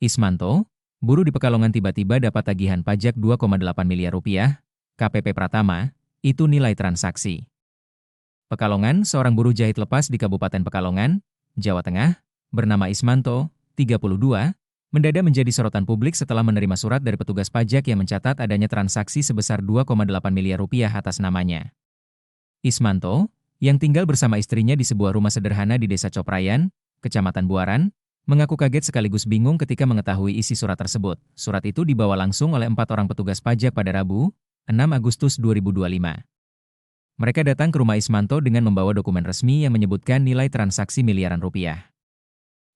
Ismanto, buruh di Pekalongan tiba-tiba dapat tagihan pajak 2,8 miliar rupiah, KPP Pratama, itu nilai transaksi. Pekalongan, seorang buruh jahit lepas di Kabupaten Pekalongan, Jawa Tengah, bernama Ismanto, 32, mendadak menjadi sorotan publik setelah menerima surat dari petugas pajak yang mencatat adanya transaksi sebesar 2,8 miliar rupiah atas namanya. Ismanto, yang tinggal bersama istrinya di sebuah rumah sederhana di Desa Coprayan, Kecamatan Buaran, mengaku kaget sekaligus bingung ketika mengetahui isi surat tersebut. Surat itu dibawa langsung oleh 4 orang petugas pajak pada Rabu, 6 Agustus 2025. Mereka datang ke rumah Ismanto dengan membawa dokumen resmi yang menyebutkan nilai transaksi miliaran rupiah.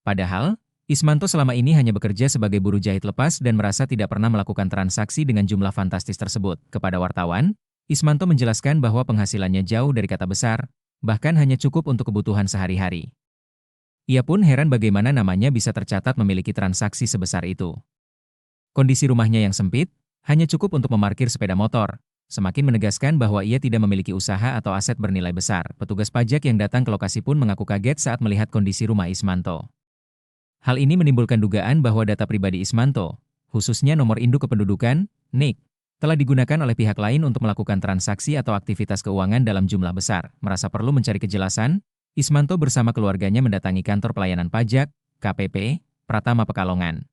Padahal, Ismanto selama ini hanya bekerja sebagai buruh jahit lepas dan merasa tidak pernah melakukan transaksi dengan jumlah fantastis tersebut. Kepada wartawan, Ismanto menjelaskan bahwa penghasilannya jauh dari kata besar, bahkan hanya cukup untuk kebutuhan sehari-hari. Ia pun heran bagaimana namanya bisa tercatat memiliki transaksi sebesar itu. Kondisi rumahnya yang sempit, hanya cukup untuk memarkir sepeda motor, semakin menegaskan bahwa ia tidak memiliki usaha atau aset bernilai besar. Petugas pajak yang datang ke lokasi pun mengaku kaget saat melihat kondisi rumah Ismanto. Hal ini menimbulkan dugaan bahwa data pribadi Ismanto, khususnya nomor induk kependudukan, NIK, telah digunakan oleh pihak lain untuk melakukan transaksi atau aktivitas keuangan dalam jumlah besar. Merasa perlu mencari kejelasan, Ismanto bersama keluarganya mendatangi kantor pelayanan pajak, KPP, Pratama Pekalongan.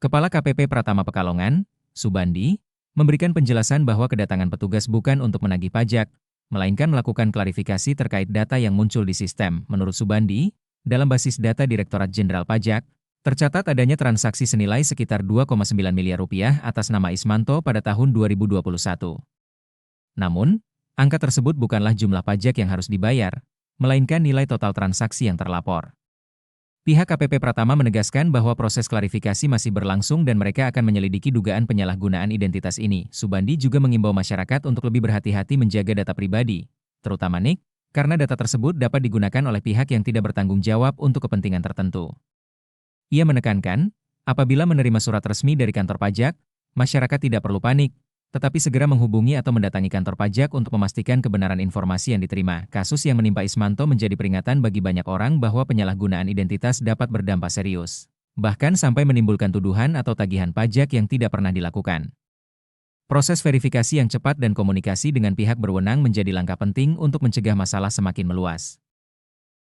Kepala KPP Pratama Pekalongan, Subandi, memberikan penjelasan bahwa kedatangan petugas bukan untuk menagih pajak, melainkan melakukan klarifikasi terkait data yang muncul di sistem. Menurut Subandi, dalam basis data Direktorat Jenderal Pajak, tercatat adanya transaksi senilai sekitar 2,9 miliar rupiah atas nama Ismanto pada tahun 2021. Namun, angka tersebut bukanlah jumlah pajak yang harus dibayar, melainkan nilai total transaksi yang terlapor. Pihak KPP Pratama menegaskan bahwa proses klarifikasi masih berlangsung dan mereka akan menyelidiki dugaan penyalahgunaan identitas ini. Subandi juga mengimbau masyarakat untuk lebih berhati-hati menjaga data pribadi, terutama NIK, karena data tersebut dapat digunakan oleh pihak yang tidak bertanggung jawab untuk kepentingan tertentu. Ia menekankan, apabila menerima surat resmi dari kantor pajak, masyarakat tidak perlu panik, tetapi segera menghubungi atau mendatangi kantor pajak untuk memastikan kebenaran informasi yang diterima. Kasus yang menimpa Ismanto menjadi peringatan bagi banyak orang bahwa penyalahgunaan identitas dapat berdampak serius, bahkan sampai menimbulkan tuduhan atau tagihan pajak yang tidak pernah dilakukan. Proses verifikasi yang cepat dan komunikasi dengan pihak berwenang menjadi langkah penting untuk mencegah masalah semakin meluas.